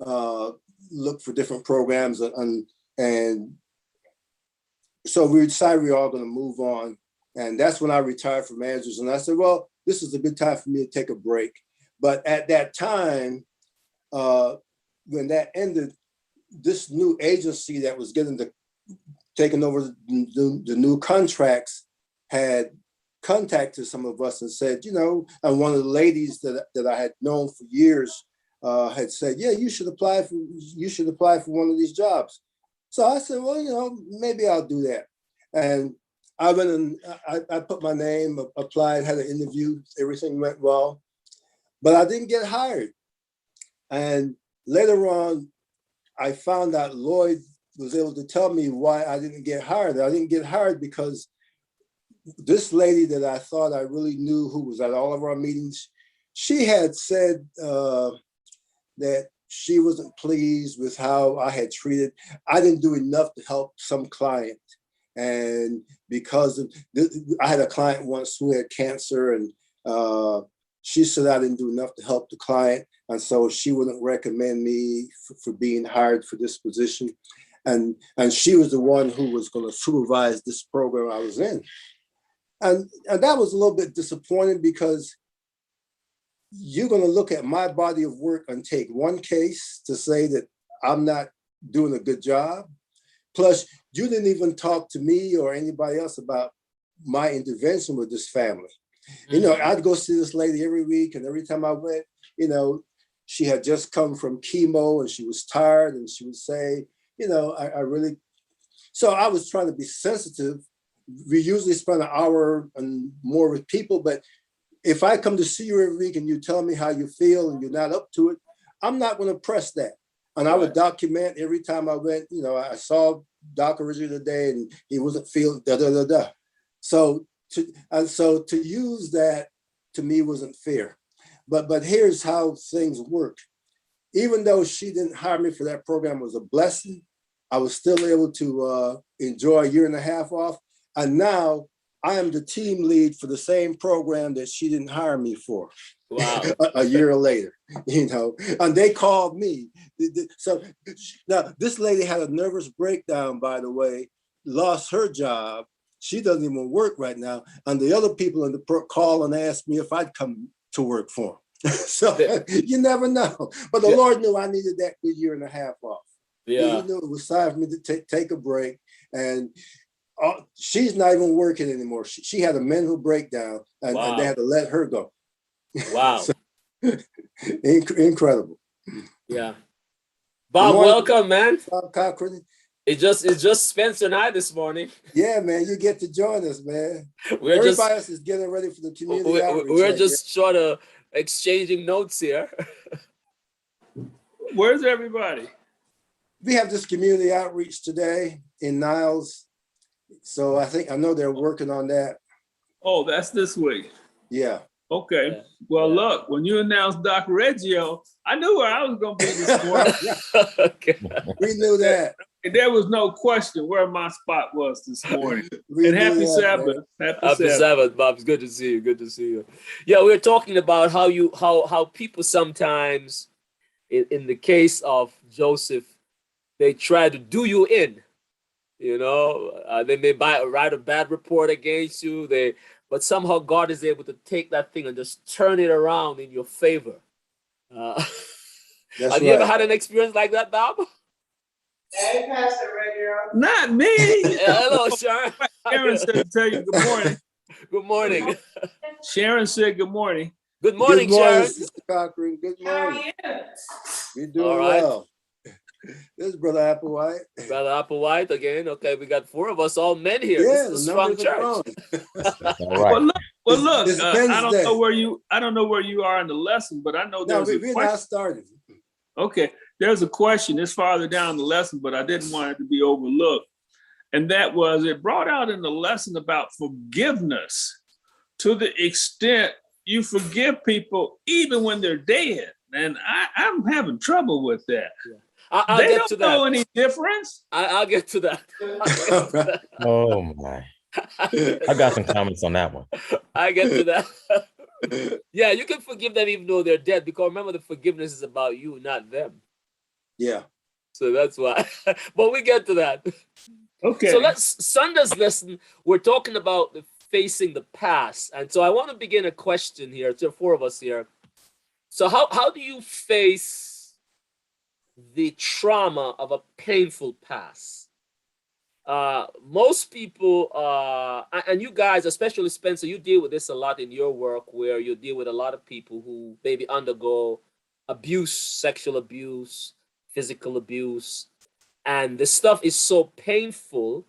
look for different programs, and so we decided we were all going to move on. And that's when I retired from managers. And I said, well, this is a good time for me to take a break. But at that time, when that ended, this new agency that was taking over the new contracts had contacted some of us and said, and one of the ladies that I had known for years had said, yeah, you should apply for one of these jobs. So I said, well, maybe I'll do that. And I went and I put my name, applied, had an interview, everything went well, but I didn't get hired. And later on, I found out Lloyd was able to tell me why I didn't get hired. I didn't get hired because this lady that I thought I really knew, who was at all of our meetings, she had said that she wasn't pleased with how I had treated. I didn't do enough to help some client. And because of I had a client once who had cancer, and she said I didn't do enough to help the client. And so she wouldn't recommend me for being hired for this position. And she was the one who was going to supervise this program I was in. And that was a little bit disappointing, because you're going to look at my body of work and take one case to say that I'm not doing a good job. Plus, you didn't even talk to me or anybody else about my intervention with this family. I'd go see this lady every week, and every time I went, she had just come from chemo and she was tired, and she would say, I really, so I was trying to be sensitive. We usually spend an hour and more with people, but if I come to see you every week and you tell me how you feel and you're not up to it, I'm not going to press that. And I would document every time I went, I saw Doc originally today and he wasn't feeling da-da-da-da. So to use that, to me, wasn't fair. But here's how things work. Even though she didn't hire me for that program, was a blessing, I was still able to enjoy a year and a half off. And now I am the team lead for the same program that she didn't hire me for. Wow. a year later, and they called me. So now this lady had a nervous breakdown, by the way, lost her job. She doesn't even work right now. And the other people in the call and asked me if I'd come to work for them. So you never know. But the Lord knew I needed that good year and a half off. Yeah. He knew it was time for me to take a break. And she's not even working anymore. She had a mental breakdown, and they had to let her go. Wow. So, incredible. Yeah. Bob, welcome, man. Bob Cochran. It's just Spencer and I this morning. Yeah, man, you get to join us, man. Everybody else is getting ready for the community outreach. We're just sort of exchanging notes here. Where's everybody? We have this community outreach today in Niles. So I know they're working on that. Oh, that's this week. Yeah. Okay. Yeah. Well, look, when you announced Dr. Reggio, I knew where I was going to be this morning. Okay. We knew that. And there was no question where my spot was this morning. And happy Sabbath. Happy Sabbath, Bob. It's good to see you. Good to see you. Yeah, we're talking about how people sometimes, in the case of Joseph, they try to do you in. They may write a bad report against you. But somehow God is able to take that thing and just turn it around in your favor. Have you ever had an experience like that, Bob? Hey, Pastor Reggio. Not me. Hello, Sharon. Sharon said to tell you good morning. Good morning. Sharon said good morning. Good morning, Sharon. Sister Cochran. Good morning. How are you? We're doing well. This is Brother Applewhite. Brother Applewhite again. Okay, we got 4 of us, all men here. Yeah, this is a strong church. All right. Well, look. I don't know where you are in the lesson, but I know there's a question. We're not started. Okay, there's a question. It's farther down the lesson, but I didn't want it to be overlooked. And that was, it brought out in the lesson about forgiveness to the extent you forgive people even when they're dead. And I'm having trouble with that. Yeah. I'll get to that. They don't know any difference. I'll get to that. Oh my! I got some comments on that one. I get to that. Yeah, you can forgive them even though they're dead, because remember, the forgiveness is about you, not them. Yeah. So that's why. But we get to that. Okay. So Sunday's lesson, we're talking about facing the past. And so I want to begin a question here to the four of us here. So how do you face the trauma of a painful past? Most people, and you guys, especially Spencer, you deal with this a lot in your work, where you deal with a lot of people who maybe undergo abuse, sexual abuse, physical abuse, and the stuff is so painful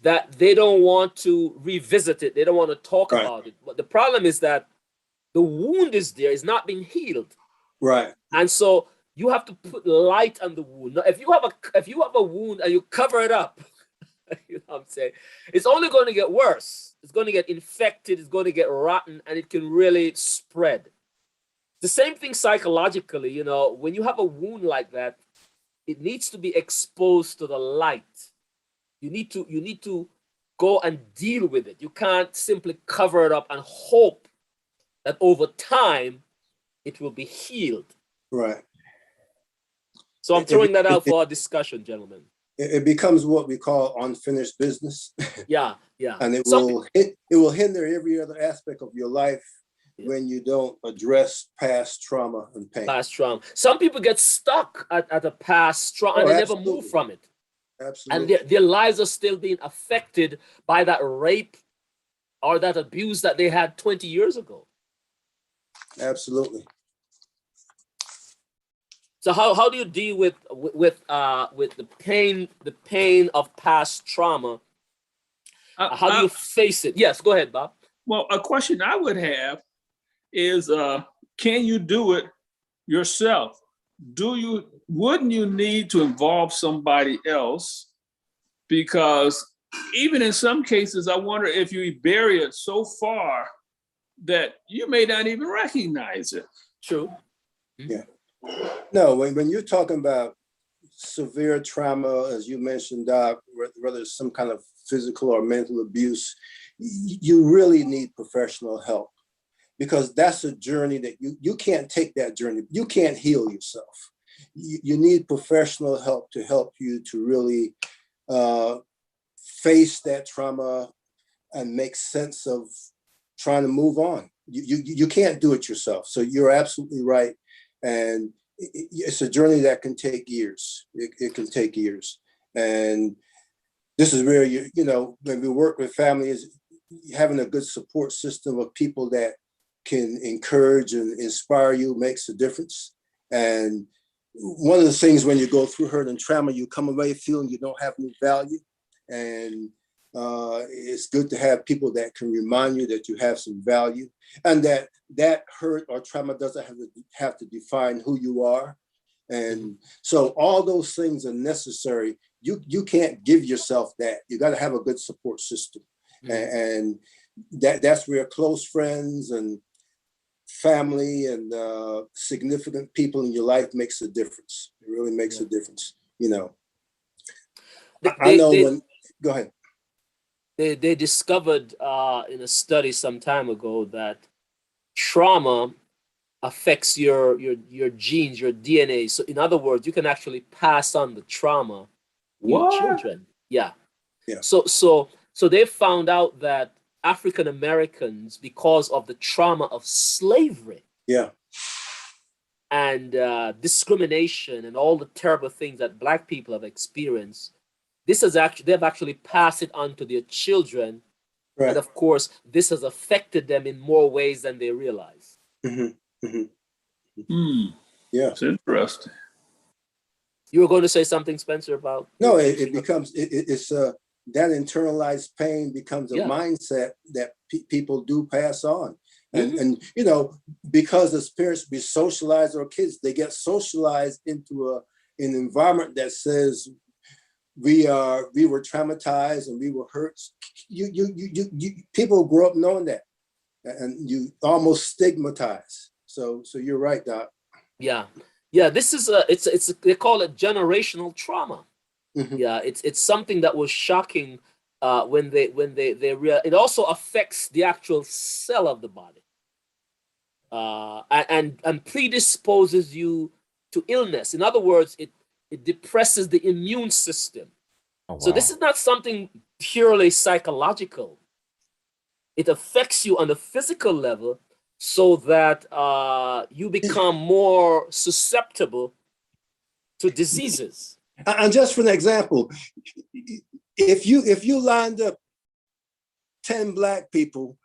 that they don't want to revisit it. They don't want to talk Right. about it. But the problem is that the wound is there, it's not being healed. Right. And so you have to put light on the wound. Now, if you have a wound and you cover it up, you know what I'm saying, it's only going to get worse. It's going to get infected, it's going to get rotten, and it can really spread. The same thing psychologically, you know, when you have a wound like that, it needs to be exposed to the light. You need to go and deal with it. You can't simply cover it up and hope that over time it will be healed. Right. So I'm throwing that out for our discussion, gentlemen. It becomes what we call unfinished business. Yeah. And it will hinder every other aspect of your life when you don't address past trauma and pain. Past trauma. Some people get stuck at a past trauma and they never move from it. Absolutely. And their lives are still being affected by that rape or that abuse that they had 20 years ago. Absolutely. So how do you deal with the pain of past trauma? How do you face it? Yes, go ahead, Bob. Well, a question I would have is, can you do it yourself? Wouldn't you need to involve somebody else? Because even in some cases, I wonder if you bury it so far that you may not even recognize it. True. Yeah. No, when you're talking about severe trauma, as you mentioned, Doc, whether it's some kind of physical or mental abuse, you really need professional help, because that's a journey that you can't take that journey. You can't heal yourself. You need professional help to help you to really face that trauma and make sense of trying to move on. You can't do it yourself. So you're absolutely right. And it's a journey that can take years. It can take years. And this is where, you know, when we work with families, having a good support system of people that can encourage and inspire you makes a difference. And one of the things when you go through hurt and trauma, you come away feeling you don't have any value. And it's good to have people that can remind you that you have some value, and that hurt or trauma doesn't have to define who you are. And so all those things are necessary. You can't give yourself that. You got to have a good support system. And that's where close friends and family and significant people in your life makes a difference. It really makes a difference, you know. Go ahead. They discovered in a study some time ago that trauma affects your genes, your DNA. So in other words, you can actually pass on the trauma to your children. Yeah. So they found out that African Americans, because of the trauma of slavery, and discrimination and all the terrible things that Black people have experienced, they've actually passed it on to their children. Right. And of course, this has affected them in more ways than they realize. Yeah, it's interesting. You were going to say something, Spencer, about? No, it's that internalized pain becomes a mindset that people do pass on. And you know, because as parents, we socialize our kids, they get socialized into an environment that says we were traumatized and we were hurt. People grow up knowing that, and you almost stigmatize. So you're right, Doc. Yeah. This is they call it generational trauma. Yeah, it's something that was shocking when they it also affects the actual cell of the body, and predisposes you to illness. In other words, it depresses the immune system. Oh, So wow. this is not something purely psychological. It affects you on a physical level so that you become more susceptible to diseases. And just for an example, if you lined up 10 Black people,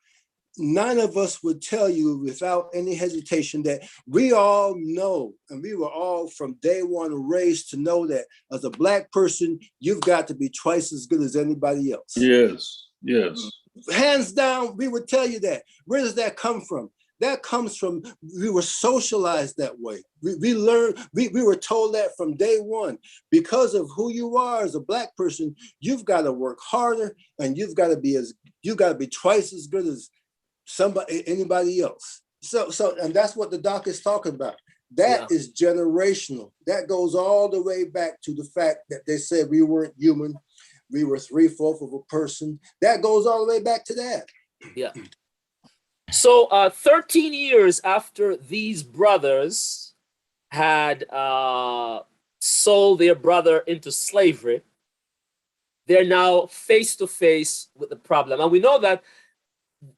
none of us would tell you without any hesitation that we all know, and we were all from day one raised to know that as a Black person, you've got to be twice as good as anybody else. Yes, yes. Hands down, we would tell you that. Where does that come from? That comes from, we were socialized that way. We learned, we were told that from day one. Because of who you are as a Black person, you've got to work harder, and you've got to be twice as good as anybody else. So and that's what the doc is talking about. That is generational. That goes all the way back to the fact that they said we weren't human. We were 3/4 of a person. That goes all the way back to that. Yeah. So 13 years after these brothers had sold their brother into slavery, they're now face to face with the problem. And we know that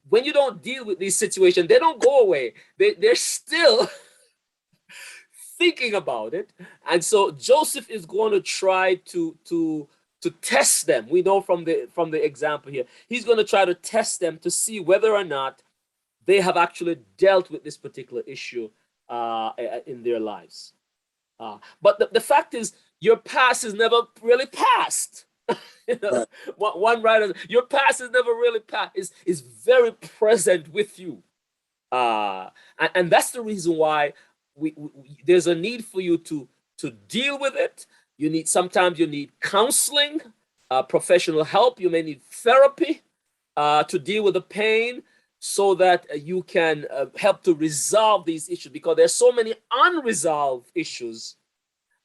when you don't deal with these situations, they don't go away. They're still thinking about it. And so Joseph is going to try to test them. We know from the example here, he's going to try to test them to see whether or not they have actually dealt with this particular issue in their lives. But the fact is, your past is never really past. You know, one writer, your past is never really past. Is very present with you, and that's the reason why we there's a need for you to deal with it. Sometimes you need counseling, professional help. You may need therapy to deal with the pain, so that you can help to resolve these issues, because there's so many unresolved issues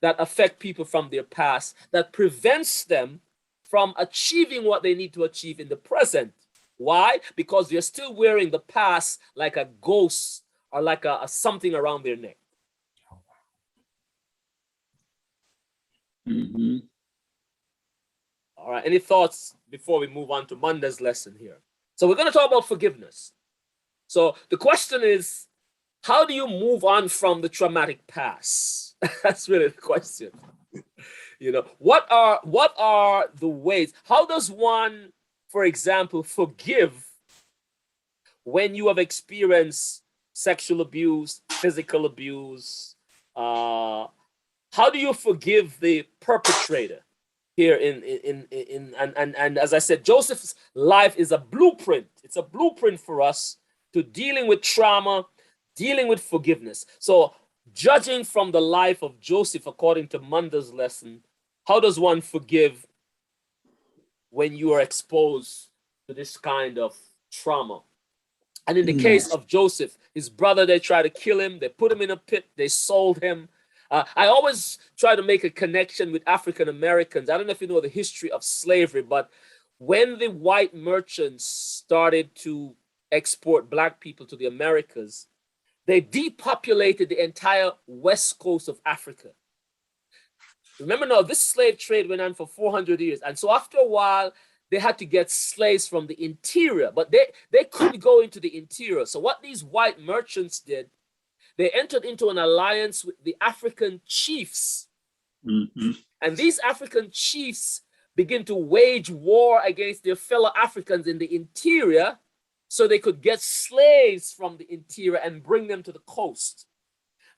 that affect people from their past that prevents them from achieving what they need to achieve in the present. Why? Because they're still wearing the past like a ghost or like a something around their neck. Mm-hmm. All right. Any thoughts before we move on to Monday's lesson here? So we're going to talk about forgiveness. So the question is, how do you move on from the traumatic past? That's really the question. You know, what are the ways? How does one, for example, forgive when you have experienced sexual abuse, physical abuse? How do you forgive the perpetrator? Here and as I said, Joseph's life is a blueprint. It's a blueprint for us to dealing with trauma, dealing with forgiveness. So judging from the life of Joseph, according to Monday's lesson, how does one forgive when you are exposed to this kind of trauma? And in the case of Joseph, his brother, they tried to kill him. They put him in a pit. They sold him. I always try to make a connection with African Americans. I don't know if you know the history of slavery, but when the white merchants started to export Black people to the Americas, they depopulated the entire west coast of Africa. Remember now, this slave trade went on for 400 years. And so after a while, they had to get slaves from the interior, but they couldn't go into the interior. So what these white merchants did, they entered into an alliance with the African chiefs. Mm-hmm. And these African chiefs begin to wage war against their fellow Africans in the interior so they could get slaves from the interior and bring them to the coast.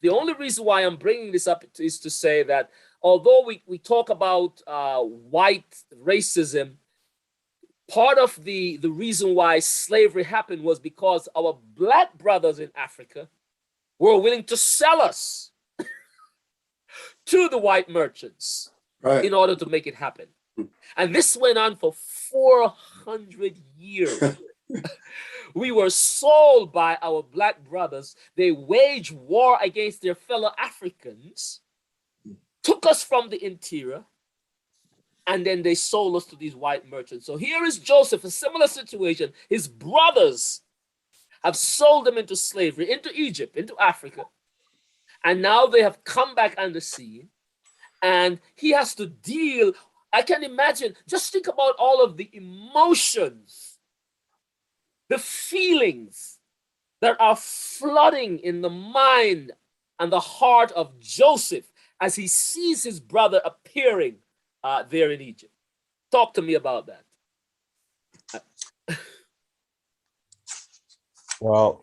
The only reason why I'm bringing this up is to say that although we talk about white racism, part of the reason why slavery happened was because our Black brothers in Africa were willing to sell us to the white merchants in order to make it happen. And this went on for 400 years. We were sold by our Black brothers. They waged war against their fellow Africans, took us from the interior, and then they sold us to these white merchants. So here is Joseph, a similar situation. His brothers have sold him into slavery, into Egypt, into Africa. And now they have come back on the scene, and he has to deal. I can imagine, just think about all of the emotions, the feelings that are flooding in the mind and the heart of Joseph as he sees his brother appearing there in Egypt. Talk to me about that. Well,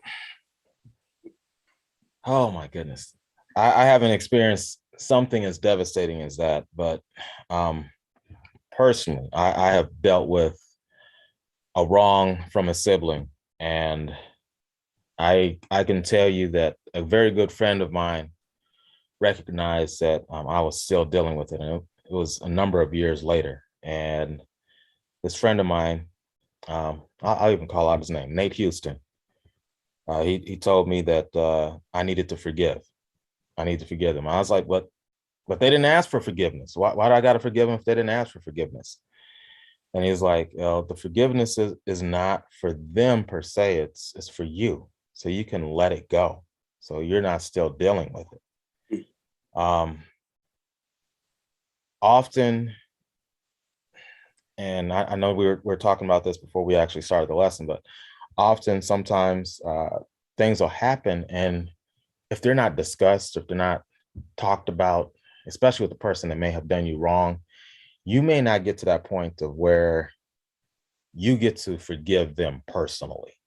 oh my goodness. I haven't experienced something as devastating as that, but personally, I have dealt with a wrong from a sibling. And I can tell you that a very good friend of mine recognized that I was still dealing with it. And it was a number of years later. And this friend of mine, I'll even call out his name, Nate Houston. He told me that I needed to forgive. I need to forgive them. I was like, but they didn't ask for forgiveness. Why do I got to forgive them if they didn't ask for forgiveness? And he's like, the forgiveness is not for them per se. It's for you. So you can let it go. So you're not still dealing with it. Often, and I know we were talking about this before we actually started the lesson, but often sometimes things will happen, and if they're not discussed, if they're not talked about, especially with the person that may have done you wrong, you may not get to that point of where you get to forgive them personally.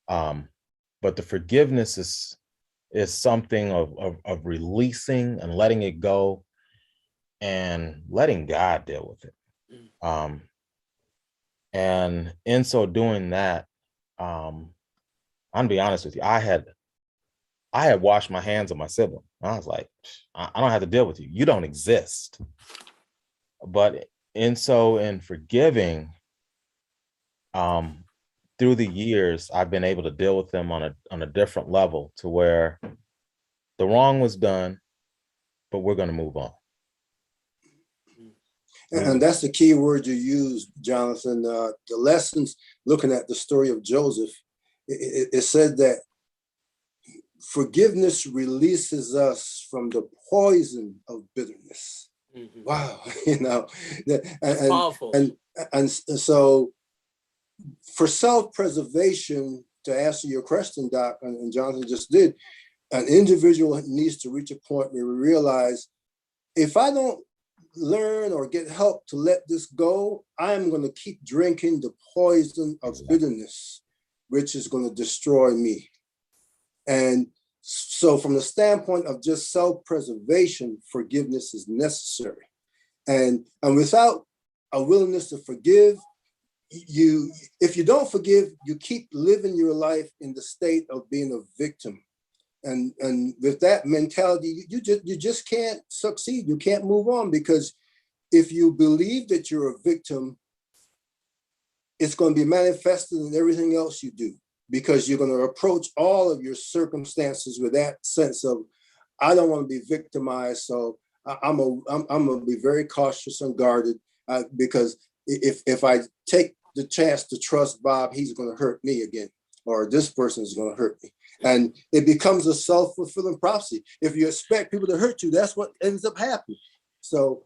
But the forgiveness is something of releasing and letting it go and letting God deal with it. And in so doing that, I'm gonna be honest with you, I had washed my hands of my sibling. I was like, I don't have to deal with you. You don't exist. But in forgiving, through the years, I've been able to deal with them on a different level, to where the wrong was done, but we're going to move on. And that's the key word you use, Jonathan. The lessons, looking at the story of Joseph, it said that forgiveness releases us from the poison of bitterness. Mm-hmm. Wow, powerful. And so for self-preservation, to answer your question, Doc, and Jonathan just did, an individual needs to reach a point where we realize, if I don't learn or get help to let this go, I'm going to keep drinking the poison of bitterness, which is going to destroy me. And so from the standpoint of just self-preservation, forgiveness is necessary. And without a willingness to forgive, if you don't forgive, you keep living your life in the state of being a victim. And with that mentality, you just can't succeed. You can't move on, because if you believe that you're a victim, it's going to be manifested in everything else you do, because you're going to approach all of your circumstances with that sense of, I don't want to be victimized, so I'm going to be very cautious and guarded, because if I take the chance to trust Bob, he's going to hurt me again, or this person is going to hurt me. And it becomes a self-fulfilling prophecy. If you expect people to hurt you, that's what ends up happening. So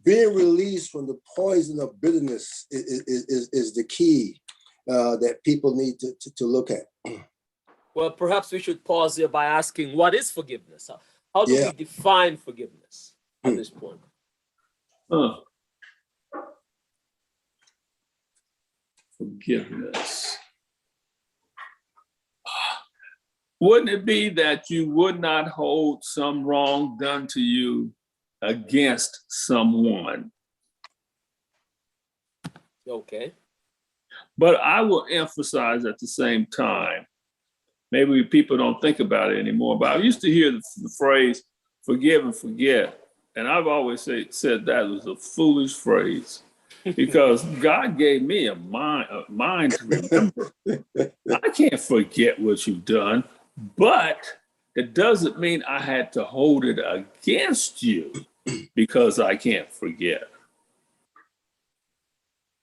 being released from the poison of bitterness is the key that people need to look at. Well, perhaps we should pause here by asking, what is forgiveness? How do we define forgiveness at this point? Forgiveness. Wouldn't it be that you would not hold some wrong done to you against someone? Okay. But I will emphasize at the same time, maybe people don't think about it anymore, but I used to hear the phrase, forgive and forget. And I've always said that was a foolish phrase, because God gave me a mind to remember. I can't forget what you've done, but it doesn't mean I had to hold it against you because I can't forget.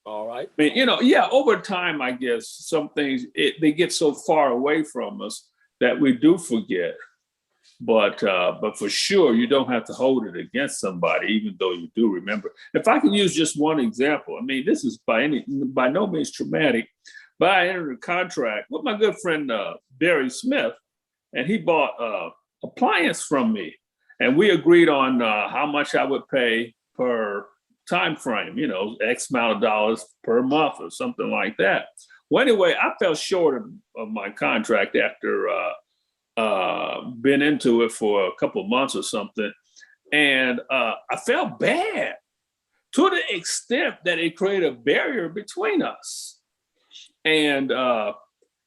All right. I mean, over time, I guess some things, they get so far away from us that we do forget. But for sure, you don't have to hold it against somebody, even though you do remember. If I can use just one example, I mean, this is by no means traumatic, but I entered a contract with my good friend Barry Smith, and he bought appliance from me, and we agreed on how much I would pay per time frame, X amount of dollars per month or something like that. Well, anyway, I fell short of my contract after been into it for a couple of months or something, and I felt bad to the extent that it created a barrier between us, and I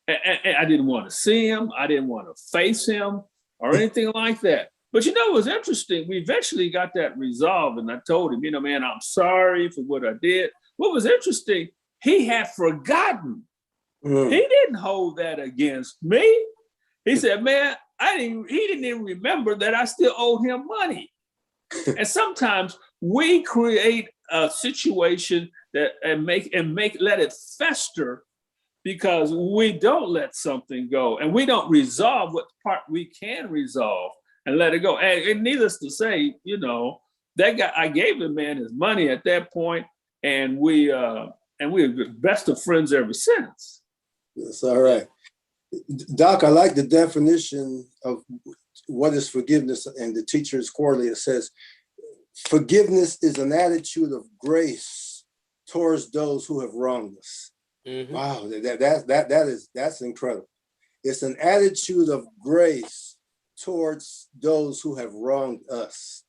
didn't want to see him, I didn't want to face him or anything like that. But it was interesting. We eventually got that resolved, and I told him, man, I'm sorry for what I did. What was interesting, he had forgotten. He didn't hold that against me. He said, man, he didn't even remember that I still owed him money. And sometimes we create a situation that let it fester because we don't let something go and we don't resolve what part we can resolve and let it go. And needless to say, that guy, I gave the man his money at that point, and we're the best of friends ever since. That's all right. Doc, I like the definition of what is forgiveness, and the Teacher's Quarterly. It says, forgiveness is an attitude of grace towards those who have wronged us. Mm-hmm. Wow, that's incredible. It's an attitude of grace towards those who have wronged us.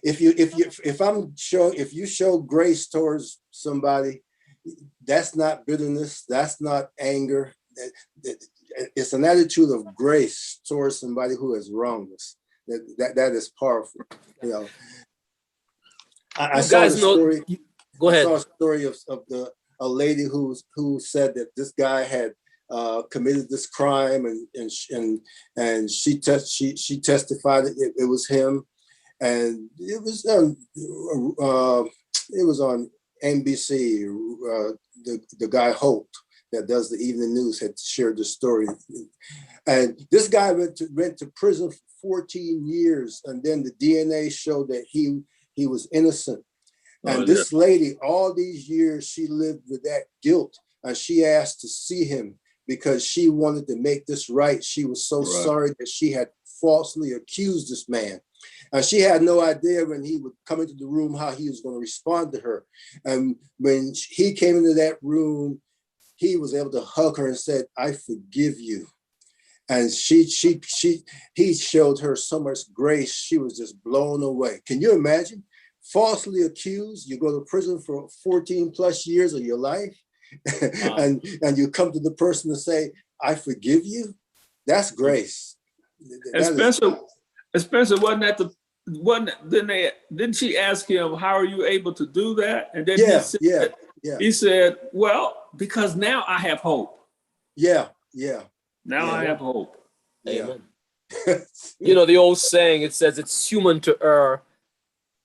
If you show grace towards somebody, that's not bitterness, that's not anger. It's an attitude of grace towards somebody who has wronged us. That is powerful. I saw a story. Go ahead. I saw a story of a lady who said that this guy had committed this crime, and she testified it was him, and it was on NBC. The guy Holt, that does the evening news, had shared the story, and this guy went to prison for 14 years, and then the DNA showed that he was innocent. And this lady, all these years, she lived with that guilt, and she asked to see him because she wanted to make this right. She was so sorry that she had falsely accused this man. And she had no idea when he would come into the room how he was going to respond to her. And when he came into that room, he was able to hug her and said, "I forgive you." And he showed her so much grace. She was just blown away. Can you imagine? Falsely accused, you go to prison for 14 plus years of your life, and you come to the person to say, "I forgive you." That's grace. Spencer, didn't she ask him, "How are you able to do that?" And then he said, "Well, because now I have hope." Yeah. Now I have hope. Amen. The old saying, it says it's human to err,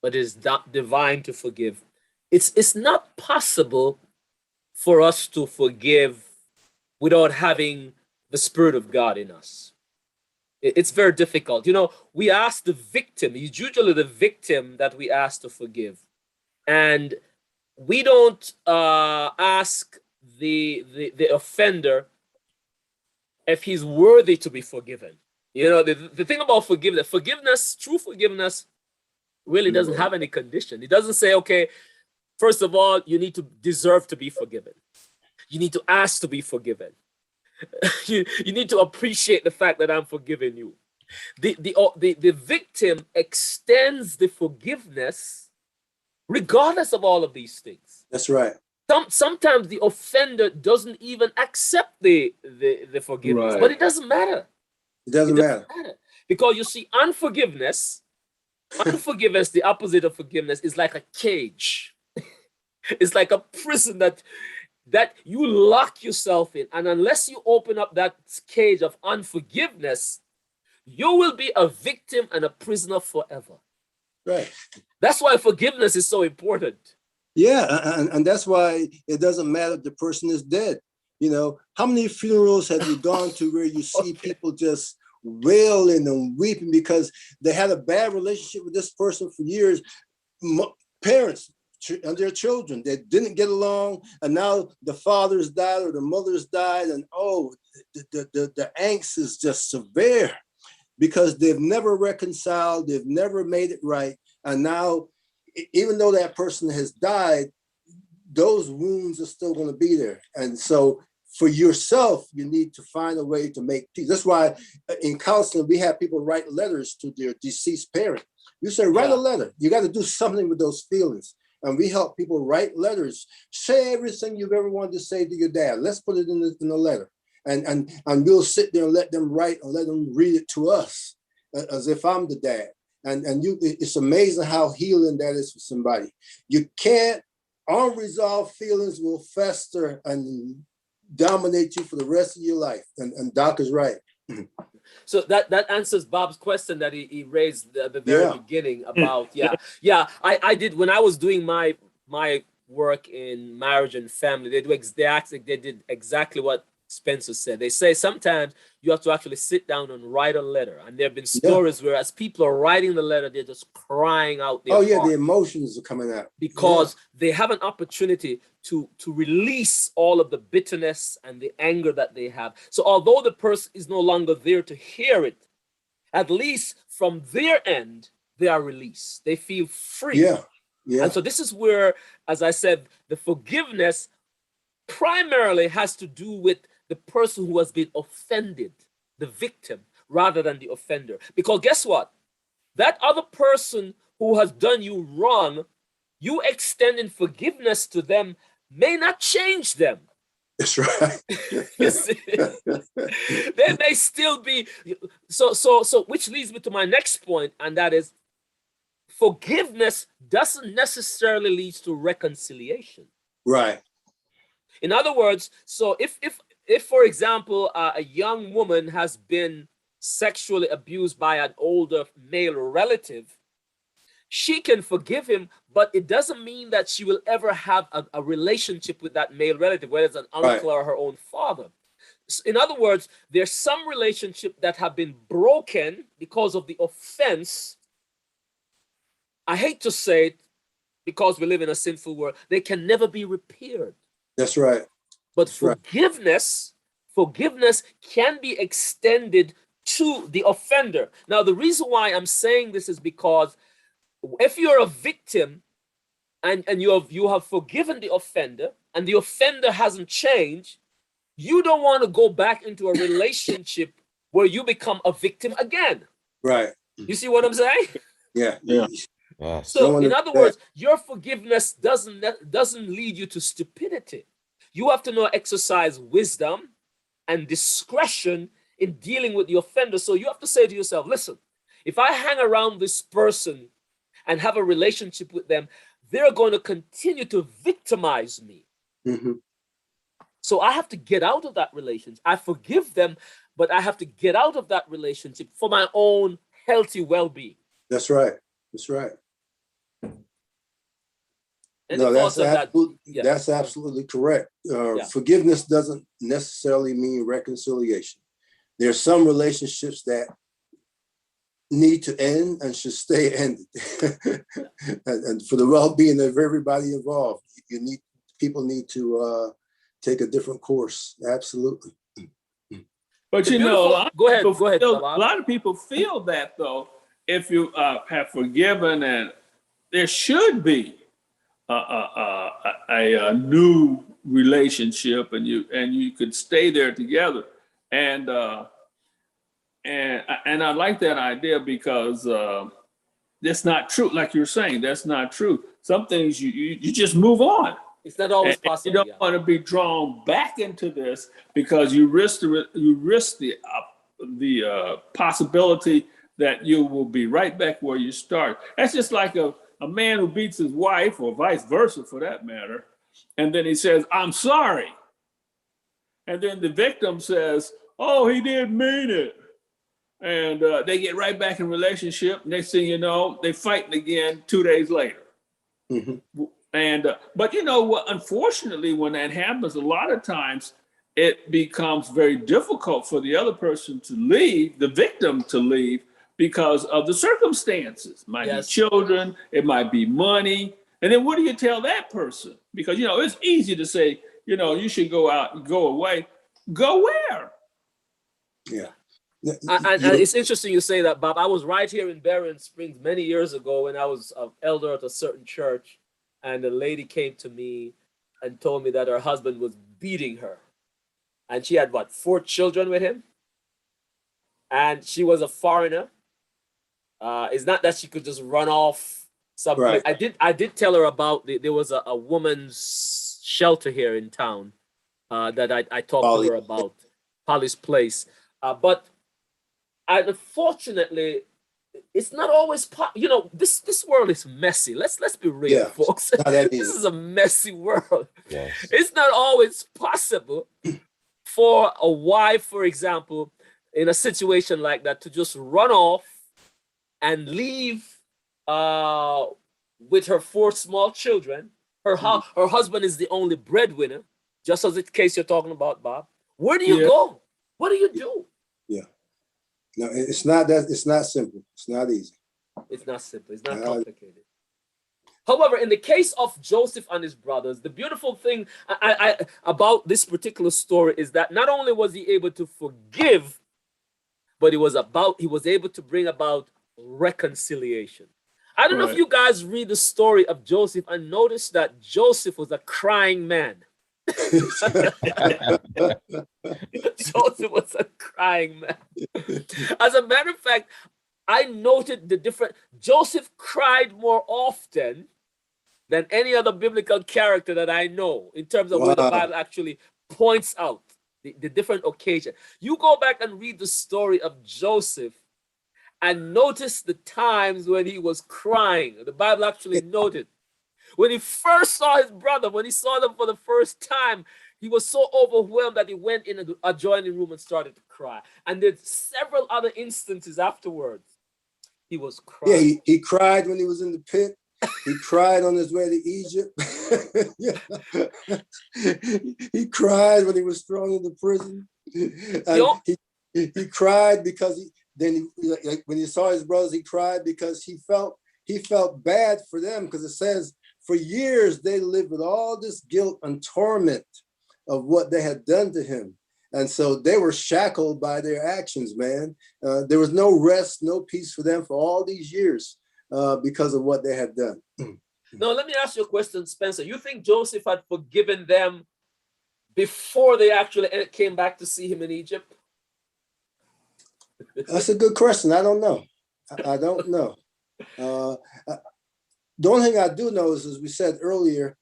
but it's not divine to forgive. It's not possible for us to forgive without having the Spirit of God in us. It's very difficult. We ask the victim, it's usually the victim that we ask to forgive. And we don't ask the offender if he's worthy to be forgiven. The thing about forgiveness, true forgiveness, really doesn't have any condition. It doesn't say, okay, first of all, you need to deserve to be forgiven. You need to ask to be forgiven. you need to appreciate the fact that I'm forgiving you. The victim extends the forgiveness regardless of all of these things. That's right. Sometimes the offender doesn't even accept the forgiveness, but it doesn't matter. It doesn't matter. Because you see, unforgiveness, the opposite of forgiveness, is like a cage. It's like a prison that you lock yourself in. And unless you open up that cage of unforgiveness, you will be a victim and a prisoner forever. Right. That's why forgiveness is so important. Yeah, and that's why it doesn't matter if the person is dead. How many funerals have you gone to where you see people just wailing and weeping because they had a bad relationship with this person for years. Parents and their children, they didn't get along, and now the father's died or the mother's died, and the angst is just severe because they've never reconciled, they've never made it right, and now even though that person has died, those wounds are still going to be there. And so for yourself, you need to find a way to make peace. That's why in counseling, we have people write letters to their deceased parent. You say, write a letter. You got to do something with those feelings. And we help people write letters. Say everything you've ever wanted to say to your dad. Let's put it in a letter. And we'll sit there and let them write and let them read it to us as if I'm the dad. And it's amazing how healing that is for somebody. You can't, unresolved feelings will fester and dominate you for the rest of your life. And Doc is right. So that answers Bob's question that he raised at the very beginning about, I did, when I was doing my work in marriage and family, they did exactly what Spencer said. They say sometimes you have to actually sit down and write a letter. And there have been stories where as people are writing the letter, they're just crying out their heart the emotions are coming out. because they have an opportunity to release all of the bitterness and the anger that they have. So although the person is no longer there to hear it, at least from their end, they are released. They feel free. And so this is where, as I said, the forgiveness primarily has to do with the person who has been offended, the victim, rather than the offender. Because guess what? That other person who has done you wrong, you extending forgiveness to them may not change them. That's right. You see? They may still be so which leads me to my next point, and that is forgiveness doesn't necessarily lead to reconciliation. Right. In other words, so if for example, a young woman has been sexually abused by an older male relative, she can forgive him, but it doesn't mean that she will ever have a relationship with that male relative, whether it's an uncle or her own father. In other words, there's some relationship that have been broken because of the offense. I hate to say it because we live in a sinful world, they can never be repaired. That's right. But forgiveness can be extended to the offender. Now, the reason why I'm saying this is because if you're a victim and you have forgiven the offender and the offender hasn't changed, you don't want to go back into a relationship where you become a victim again. Right. You see what I'm saying? Yeah. So in other words, your forgiveness doesn't lead you to stupidity. You have to know exercise wisdom and discretion in dealing with the offender. So you have to say to yourself, listen, if I hang around this person and have a relationship with them, they're going to continue to victimize me. Mm-hmm. So I have to get out of that relationship. I forgive them, but I have to get out of that relationship for my own healthy well-being. That's right. That's right. That's absolutely correct. Forgiveness doesn't necessarily mean reconciliation. There are some relationships that need to end and should stay ended. and for the well-being of everybody involved, people need to take a different course. Absolutely. But go ahead. A lot of people feel that though, if you have forgiven, and there should be a new relationship, and you could stay there together, and I like that idea because that's not true. Like you're saying, that's not true. Some things you just move on. It's not always possible. You don't want to be drawn back into this because you risk the possibility that you will be right back where you start. That's just like a man who beats his wife, or vice versa for that matter, and then he says, "I'm sorry." And then the victim says, "Oh, he didn't mean it." And they get right back in relationship. Next thing you know, they fighting again 2 days later. Mm-hmm. And but you know what? Unfortunately, when that happens, a lot of times it becomes very difficult for the other person to leave, the victim to leave, because of the circumstances. It might be children, it might be money. And then what do you tell that person? Because, it's easy to say, you should go out and go away. Go where? Yeah. And it's interesting you say that, Bob. I was right here in Barron Springs many years ago when I was an elder at a certain church, and a lady came to me and told me that her husband was beating her. And she had, 4 children with him? And she was a foreigner. It's not that she could just run off someplace. Right. I did tell her about, there was a woman's shelter here in town that I talked to her about, Polly's Place. But unfortunately, it's not always this world is messy. Let's be real, folks. This is a messy world. Yes. It's not always possible for a wife, for example, in a situation like that, to just run off and leave with her 4 small children. Her husband is the only breadwinner, just as the case you're talking about, Bob. Where do you go? What do you do? Yeah. No, it's not that. It's not simple. It's not easy. It's not simple. It's not complicated. However, in the case of Joseph and his brothers, the beautiful thing about this particular story is that not only was he able to forgive, but he was able to bring about reconciliation. I don't know if you guys read the story of Joseph and notice that Joseph was a crying man. Joseph was a crying man. As a matter of fact, I noted Joseph cried more often than any other biblical character that I know in terms of where the Bible actually points out the different occasions. You go back and read the story of Joseph and notice the times when he was crying. The Bible actually noted when he first saw his brother, when he saw them for the first time, he was so overwhelmed that he went in an adjoining room and started to cry. And there's several other instances afterwards. He was crying. Yeah, he cried when he was in the pit. He cried on his way to Egypt. He cried when he was thrown into prison. He cried because when he saw his brothers, he cried because he felt bad for them, because it says for years they lived with all this guilt and torment of what they had done to him. And so they were shackled by their actions, man. There was no rest, no peace for them for all these years because of what they had done. Now, let me ask you a question, Spencer. You think Joseph had forgiven them before they actually came back to see him in Egypt? That's a good question. I don't know. I don't know. The only thing I do know is, as we said earlier,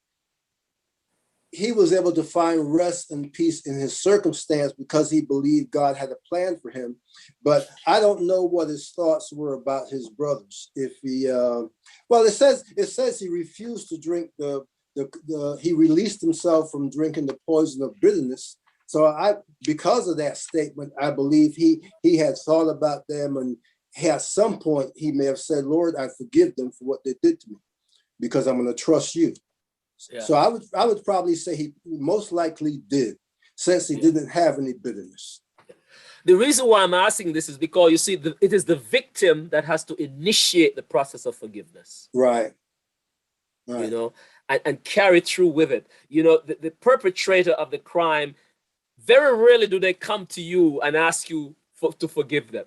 he was able to find rest and peace in his circumstance because he believed God had a plan for him. But I don't know what his thoughts were about his brothers. If he, it says he refused to drink he released himself from drinking the poison of bitterness. So because of that statement, I believe he had thought about them, and at some point he may have said, Lord, I forgive them for what they did to me, because I'm going to trust you. Yeah. So I would probably say he most likely did, since he didn't have any bitterness. The reason why I'm asking this is because, you see, it is the victim that has to initiate the process of forgiveness. Right. You know, and carry through with it. You know, the perpetrator of the crime, very rarely do they come to you and ask you to forgive them.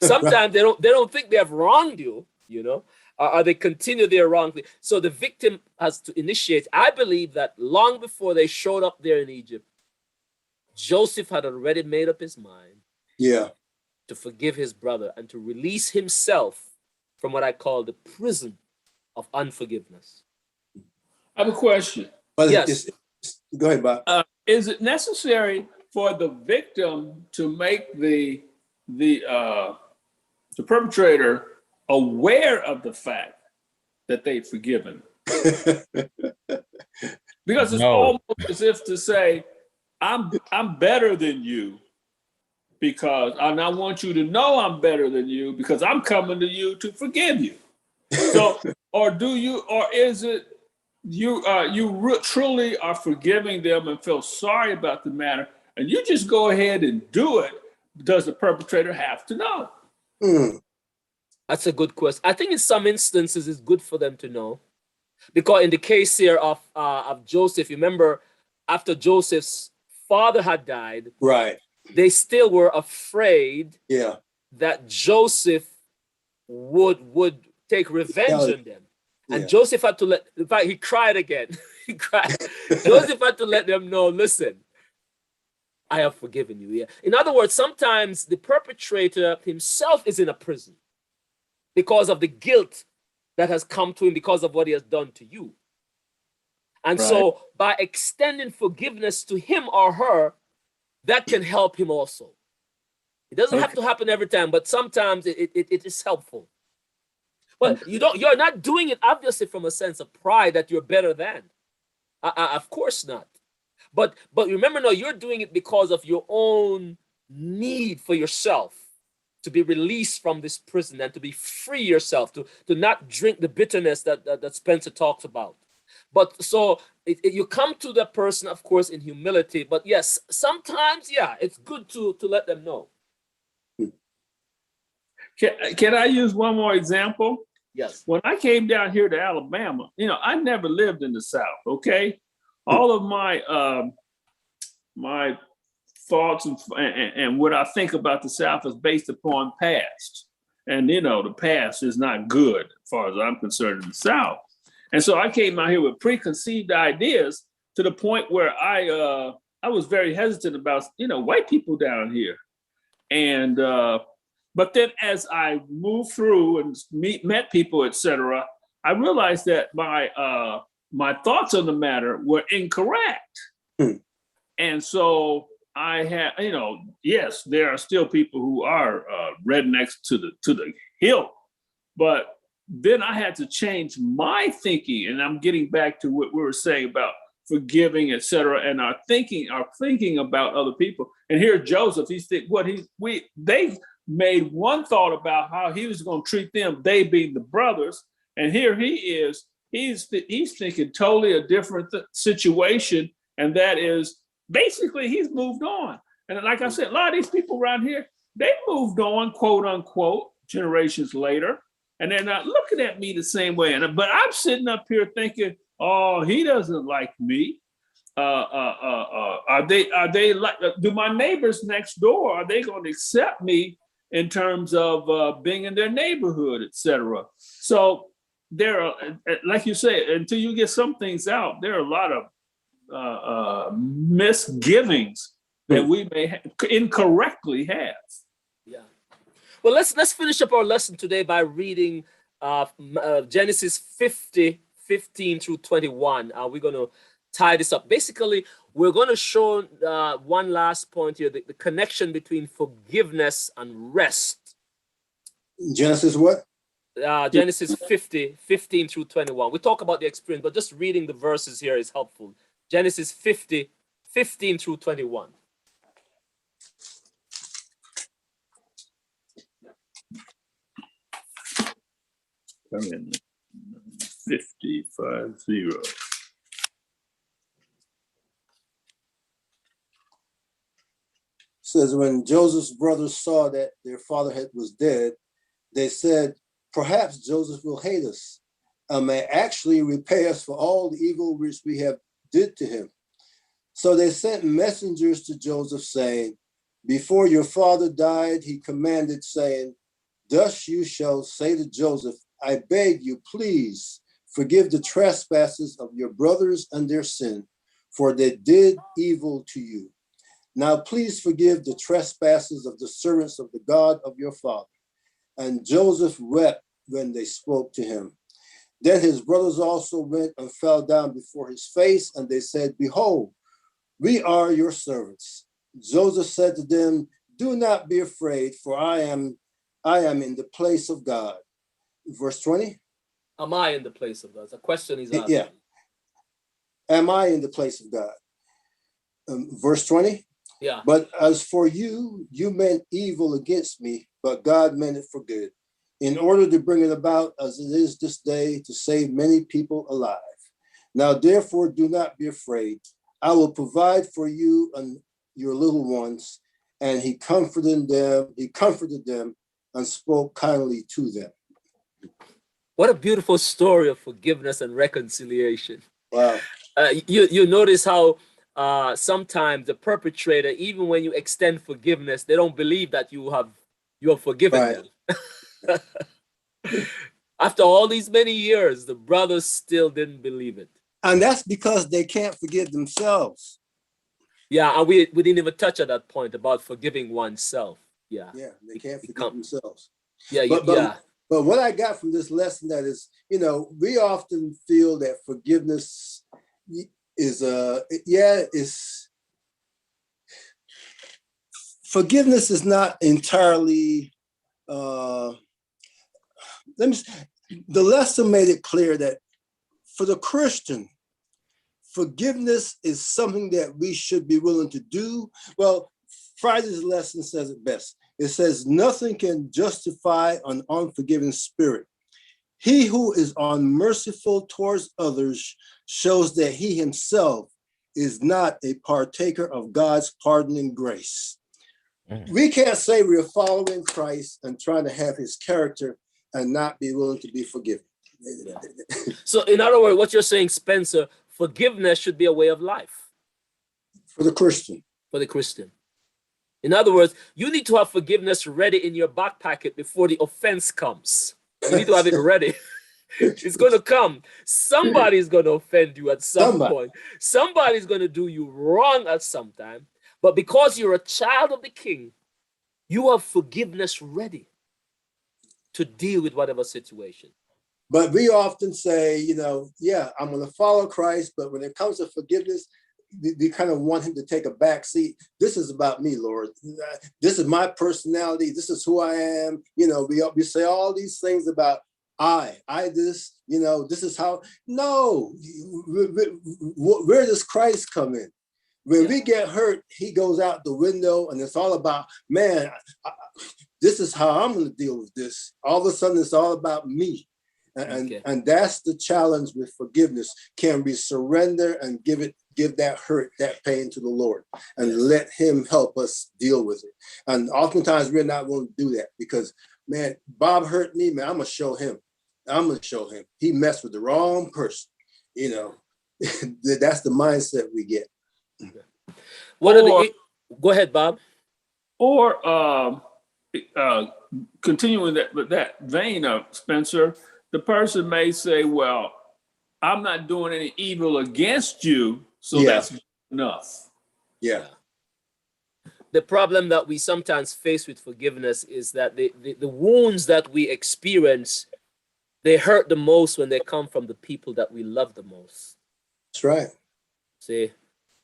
Sometimes they don't think they have wronged you, you know. Or they continue their wrong thing. So the victim has to initiate. I believe that long before they showed up there in Egypt, Joseph had already made up his mind to forgive his brother and to release himself from what I call the prison of unforgiveness. I have a question. Yes. Go ahead, Bob. Is it necessary for the victim to make the perpetrator aware of the fact that they've forgiven? Because it's almost as if to say, I'm better than you, and I want you to know I'm better than you because I'm coming to you to forgive you. So, or is it truly are forgiving them and feel sorry about the matter, and you just go ahead and do it, does the perpetrator have to know? Hmm. That's a good question. I think in some instances it's good for them to know, because in the case here of Joseph, remember, after Joseph's father had died, Right. they still were afraid Yeah. that Joseph would take revenge Yeah. on them. And Yeah. Joseph had to in fact, he cried again. He cried. Joseph had to let them know, listen, I have forgiven you. Yeah. In other words, sometimes the perpetrator himself is in a prison because of the guilt that has come to him because of what he has done to you. And Right. so by extending forgiveness to him or her, that can help him also. It doesn't have to happen every time, but sometimes it is helpful. But you're not doing it obviously from a sense of pride that you're better than. Of course not. But remember, no, you're doing it because of your own need for yourself to be released from this prison and to be free yourself, to not drink the bitterness that Spencer talks about. But so you come to that person, of course, in humility. But yes, sometimes, yeah, it's good to let them know. Can I use one more example? Yes. When I came down here to Alabama, I never lived in the South, okay? All of my my thoughts and what I think about the South is based upon past. And the past is not good as far as I'm concerned in the South. And so I came out here with preconceived ideas to the point where I was very hesitant about, white people down here. And but then as I moved through and met people, etc., I realized that my thoughts on the matter were incorrect. And so I had, yes, there are still people who are rednecks to the hilt, but then I had to change my thinking, and I'm getting back to what we were saying about forgiving, etc., and our thinking about other people. And here Joseph, they made one thought about how he was going to treat them, they being the brothers, and here he's thinking totally a different situation, and that is basically he's moved on. And like I said, a lot of these people around here, they moved on, quote unquote, generations later, and they're not looking at me the same way. But I'm sitting up here thinking, oh, he doesn't like me. Are they like? Do my neighbors next door, are they going to accept me in terms of being in their neighborhood, etc.? So there are, like you say, until you get some things out, there are a lot of misgivings that we may incorrectly have. Yeah. Well, let's finish up our lesson today by reading Genesis 50:15 through 21. We're going to tie this up. Basically, we're going to show one last point here, the connection between forgiveness and rest. Genesis what? Genesis 50:15 through 21. We talk about the experience, but just reading the verses here is helpful. Genesis 50:15 through 21. Come in 50:50. Says when Joseph's brothers saw that their father was dead, they said, perhaps Joseph will hate us and may actually repay us for all the evil which we have did to him. So they sent messengers to Joseph saying, before your father died, he commanded, saying, thus you shall say to Joseph, I beg you, please forgive the trespasses of your brothers and their sin, for they did evil to you. Now please forgive the trespasses of the servants of the God of your father. And Joseph wept when they spoke to him. Then his brothers also went and fell down before his face, and they said, behold, we are your servants. Joseph said to them, do not be afraid, for I am in the place of God. Verse 20. Am I in the place of God? It's a question he's asking. Yeah. Am I in the place of God? Verse 20. Yeah. But as for you, you meant evil against me, but God meant it for good, in order to bring it about as it is this day, to save many people alive. Now, therefore, do not be afraid. I will provide for you and your little ones. And he comforted them and spoke kindly to them. What a beautiful story of forgiveness and reconciliation. Wow. You notice how sometimes the perpetrator, even when you extend forgiveness, they don't believe that you have forgiven Right. them. After all these many years, the brothers still didn't believe it. And that's because they can't forgive themselves. Yeah, and we didn't even touch at that point about forgiving oneself. Yeah. Yeah, they can't forgive themselves. Yeah, But what I got from this lesson that is, we often feel that forgiveness forgiveness is not entirely, the lesson made it clear that for the Christian, forgiveness is something that we should be willing to do. Well, Friday's lesson says it best. It says, nothing can justify an unforgiving spirit. He who is unmerciful towards others shows that he himself is not a partaker of God's pardoning grace. We can't say we're following Christ and trying to have his character and not be willing to be forgiven. Yeah. So in other words, what you're saying, Spencer, forgiveness should be a way of life. For the Christian. For the Christian. In other words, you need to have forgiveness ready in your back pocket before the offense comes. You need to have it ready. It's going to come. Somebody's going to offend you at some point. Somebody's going to do you wrong at some time. But because you're a child of the King, you have forgiveness ready to deal with whatever situation. But we often say, I'm going to follow Christ, but when it comes to forgiveness, we kind of want him to take a back seat. This is about me, Lord. This is my personality. This is who I am. We say all these things about this is how. No, where does Christ come in? When we get hurt, he goes out the window and it's all about, man, this is how I'm going to deal with this. All of a sudden, it's all about me. And that's the challenge with forgiveness. Can we surrender and give that hurt, that pain to the Lord and let him help us deal with it? And oftentimes we're not willing to do that because, man, Bob hurt me, man, I'm going to show him. He messed with the wrong person. That's the mindset we get. Go ahead, Bob. Or continuing that vein of Spencer, the person may say, well, I'm not doing any evil against you, so that's enough. Yeah. The problem that we sometimes face with forgiveness is that the wounds that we experience, they hurt the most when they come from the people that we love the most. That's right. See,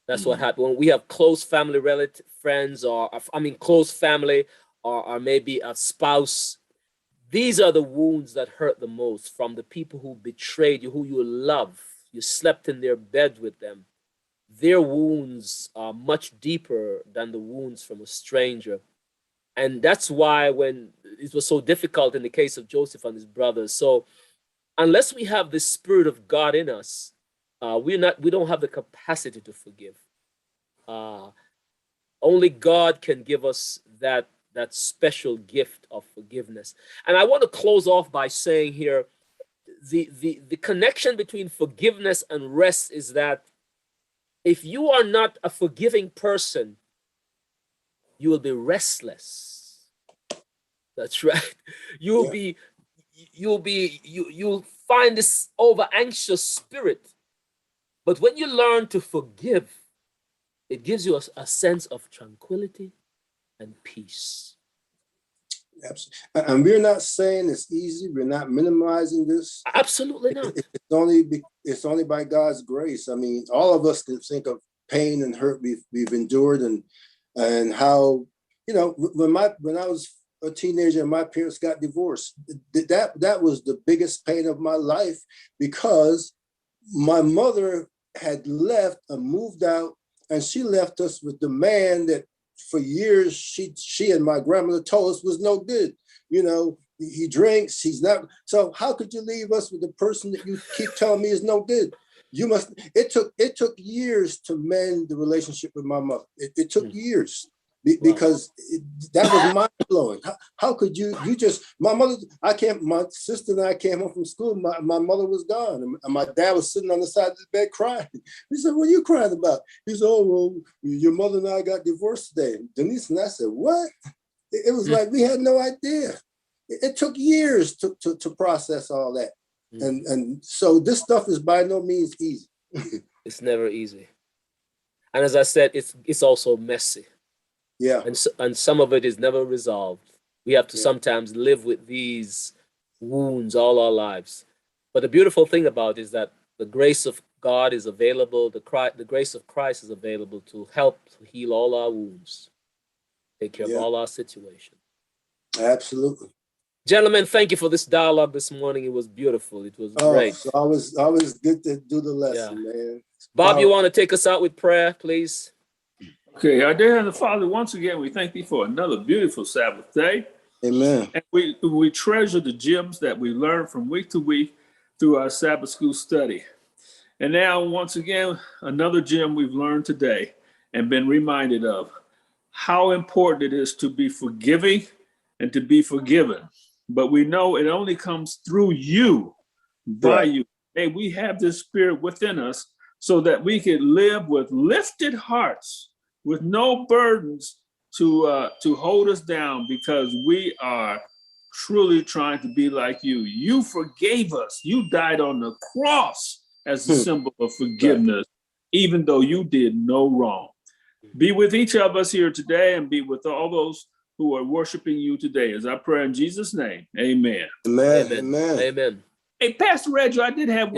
that's what happens when we have close family friends, close family, or maybe a spouse. These are the wounds that hurt the most from the people who betrayed you, who you love. You slept in their bed with them. Their wounds are much deeper than the wounds from a stranger. And that's why when it was so difficult in the case of Joseph and his brothers. So unless we have the Spirit of God in us, we don't have the capacity to forgive. Only God can give us that special gift of forgiveness. And I want to close off by saying here, the connection between forgiveness and rest is that if you are not a forgiving person, you will be restless. That's right. You'll find this over anxious spirit. But when you learn to forgive, it gives you a sense of tranquility and peace. Absolutely. And we're not saying it's easy. We're not minimizing this. Absolutely not. It's only by God's grace. I mean, all of us can think of pain and hurt we've endured and how, when I was a teenager and my parents got divorced, that was the biggest pain of my life because my mother had left and moved out, and she left us with the man that for years she and my grandmother told us was no good. He drinks, he's not. So how could you leave us with the person that you keep telling me is no good? It took years to mend the relationship with my mother. It took years Wow. because that was mind blowing. How could you just, my sister and I came home from school, my mother was gone and my dad was sitting on the side of the bed crying. He said, "What are you crying about?" He said, "Oh, well, your mother and I got divorced today." Denise and I said, "What?" It was like, we had no idea. It took years to process all that. And so this stuff is by no means easy. It's never easy. And as I said, it's also messy. Yeah. And some of it is never resolved. We have to sometimes live with these wounds all our lives. But the beautiful thing about it is that the grace of God is available. The grace of Christ is available to help to heal all our wounds, take care of all our situations. Absolutely. Gentlemen, thank you for this dialogue this morning. It was beautiful. It was great. So always good to do the lesson, man. Bob, you want to take us out with prayer, please? Okay, our dear Heavenly Father, once again, we thank thee for another beautiful Sabbath day. Amen. And we treasure the gems that we learn from week to week through our Sabbath school study. And now, once again, another gem we've learned today and been reminded of how important it is to be forgiving and to be forgiven. But we know it only comes through you, by you. Hey, we have this spirit within us so that we can live with lifted hearts, with no burdens to hold us down, because we are truly trying to be like you. You forgave us. You died on the cross as a symbol of forgiveness, even though you did no wrong. Be with each of us here today and be with all those who are worshiping you today. As I pray in Jesus' name, amen. Amen. Amen. Amen. Hey, Pastor Reggie, I did have one